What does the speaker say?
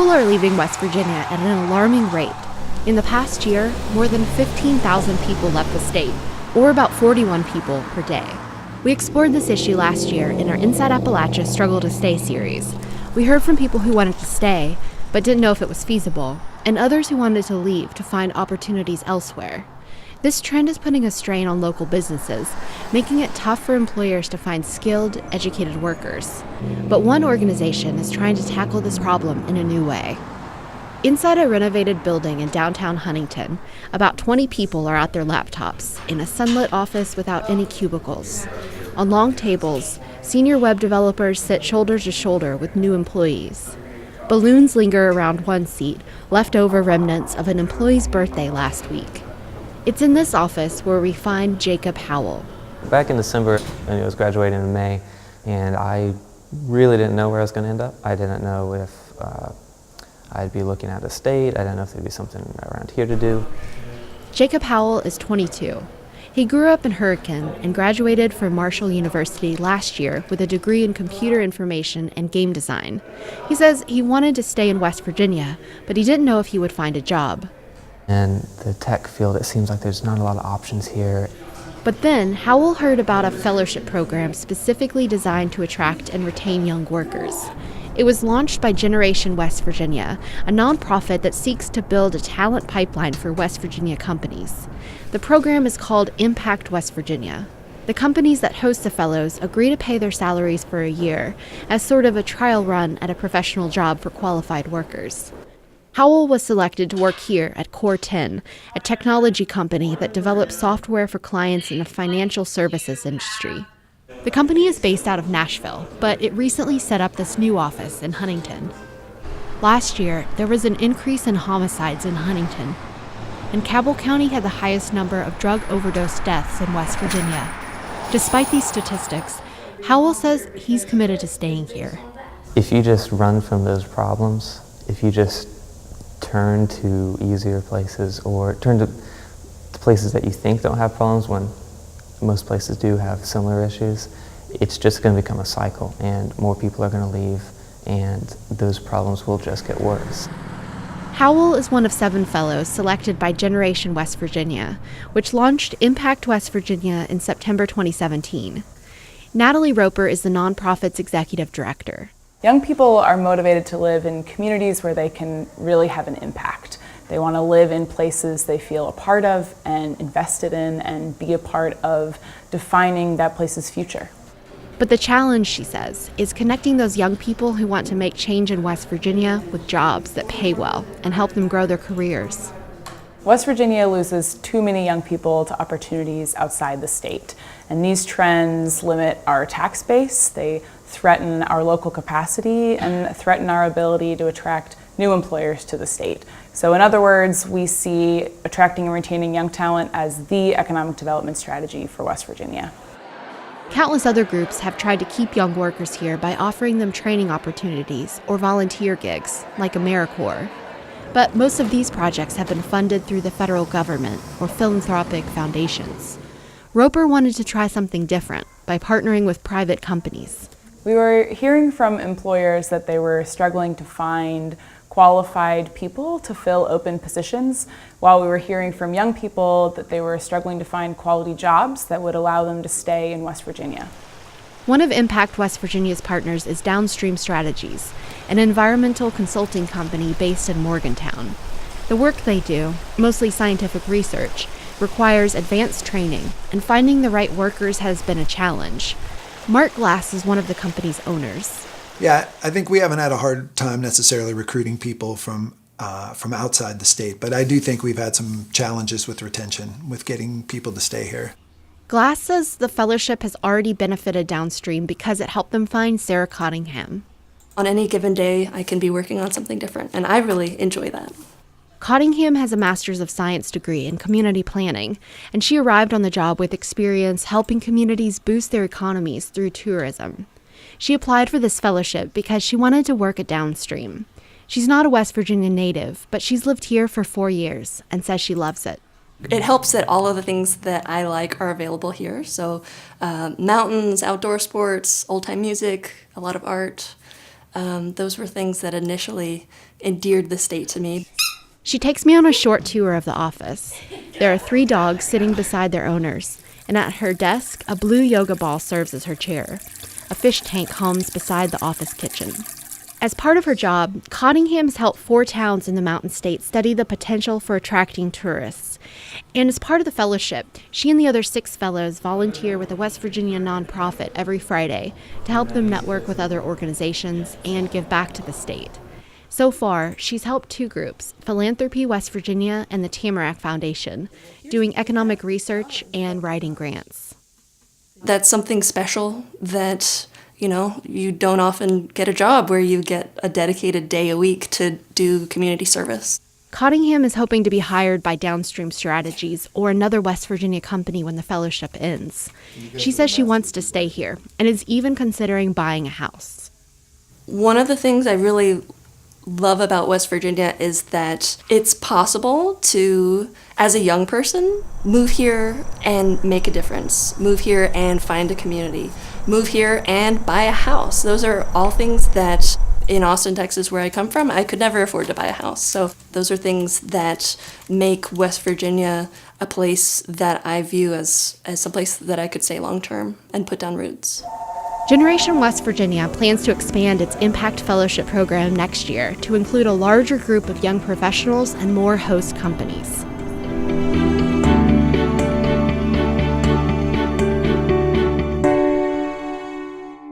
People are leaving West Virginia at an alarming rate. In the past year, more than 15,000 people left the state, or about 41 people per day. We explored this issue last year in our Inside Appalachia Struggle to Stay series. We heard from people who wanted to stay, but didn't know if it was feasible, and others who wanted to leave to find opportunities elsewhere. This trend is putting a strain on local businesses, making it tough for employers to find skilled, educated workers. But one organization is trying to tackle this problem in a new way. Inside a renovated building in downtown Huntington, about 20 people are at their laptops in a sunlit office without any cubicles. On long tables, senior web developers sit shoulder to shoulder with new employees. Balloons linger around one seat, leftover remnants of an employee's birthday last week. It's in this office where we find Jacob Howell. Back in December, I was graduating in May, and I really didn't know where I was going to end up. I didn't know if I'd be looking at a state. I didn't know if there'd be something around here to do. Jacob Howell is 22. He grew up in Hurricane and graduated from Marshall University last year with a degree in computer information and game design. He says he wanted to stay in West Virginia, but he didn't know if he would find a job. In the tech field, it seems like there's not a lot of options here. But then, Howell heard about a fellowship program specifically designed to attract and retain young workers. It was launched by Generation West Virginia, a nonprofit that seeks to build a talent pipeline for West Virginia companies. The program is called Impact West Virginia. The companies that host the fellows agree to pay their salaries for a year as sort of a trial run at a professional job for qualified workers. Howell was selected to work here at Core 10, a technology company that develops software for clients in the financial services industry. The company is based out of Nashville, but it recently set up this new office in Huntington. Last year, there was an increase in homicides in Huntington, and Cabell County had the highest number of drug overdose deaths in West Virginia. Despite these statistics, Howell says he's committed to staying here. If you just run from those problems, if you just turn to easier places or turn to places that you think don't have problems when most places do have similar issues, it's just going to become a cycle and more people are going to leave and those problems will just get worse. Howell is one of 7 fellows selected by Generation West Virginia, which launched Impact West Virginia in September 2017. Natalie Roper is the nonprofit's executive director. Young people are motivated to live in communities where they can really have an impact. They want to live in places they feel a part of and invested in and be a part of defining that place's future. But the challenge, she says, is connecting those young people who want to make change in West Virginia with jobs that pay well and help them grow their careers. West Virginia loses too many young people to opportunities outside the state, and these trends limit our tax base, they threaten our local capacity, and threaten our ability to attract new employers to the state. So in other words, we see attracting and retaining young talent as the economic development strategy for West Virginia. Countless other groups have tried to keep young workers here by offering them training opportunities or volunteer gigs, like AmeriCorps. But most of these projects have been funded through the federal government or philanthropic foundations. Roper wanted to try something different by partnering with private companies. We were hearing from employers that they were struggling to find qualified people to fill open positions, while we were hearing from young people that they were struggling to find quality jobs that would allow them to stay in West Virginia. One of Impact West Virginia's partners is Downstream Strategies, an environmental consulting company based in Morgantown. The work they do, mostly scientific research, requires advanced training, and finding the right workers has been a challenge. Mark Glass is one of the company's owners. Yeah, I think we haven't had a hard time necessarily recruiting people from outside the state, but I do think we've had some challenges with retention, with getting people to stay here. Glass says the fellowship has already benefited Downstream because it helped them find Sarah Cottingham. On any given day, I can be working on something different, and I really enjoy that. Cottingham has a Master's of Science degree in community planning, and she arrived on the job with experience helping communities boost their economies through tourism. She applied for this fellowship because she wanted to work at Downstream. She's not a West Virginia native, but she's lived here for 4 years and says she loves it. It helps that all of the things that I like are available here. So mountains, outdoor sports, old-time music, a lot of art. Those were things that initially endeared the state to me. She takes me on a short tour of the office. There are 3 dogs sitting beside their owners, and at her desk, a blue yoga ball serves as her chair. A fish tank hums beside the office kitchen. As part of her job, Cottingham has helped 4 towns in the Mountain State study the potential for attracting tourists. And as part of the fellowship, she and the other 6 fellows volunteer with a West Virginia nonprofit every Friday to help them network with other organizations and give back to the state. So far, she's helped 2 groups, Philanthropy West Virginia and the Tamarack Foundation, doing economic research and writing grants. That's something special that, you don't often get a job where you get a dedicated day a week to do community service. Cottingham is hoping to be hired by Downstream Strategies or another West Virginia company when the fellowship ends. She says she wants to stay here and is even considering buying a house. One of the things I really love about West Virginia is that it's possible to, as a young person, move here and make a difference, move here and find a community, move here and buy a house. Those are all things that in Austin, Texas, where I come from, I could never afford to buy a house. So those are things that make West Virginia a place that I view as a place that I could stay long term and put down roots. Generation West Virginia plans to expand its Impact Fellowship program next year to include a larger group of young professionals and more host companies.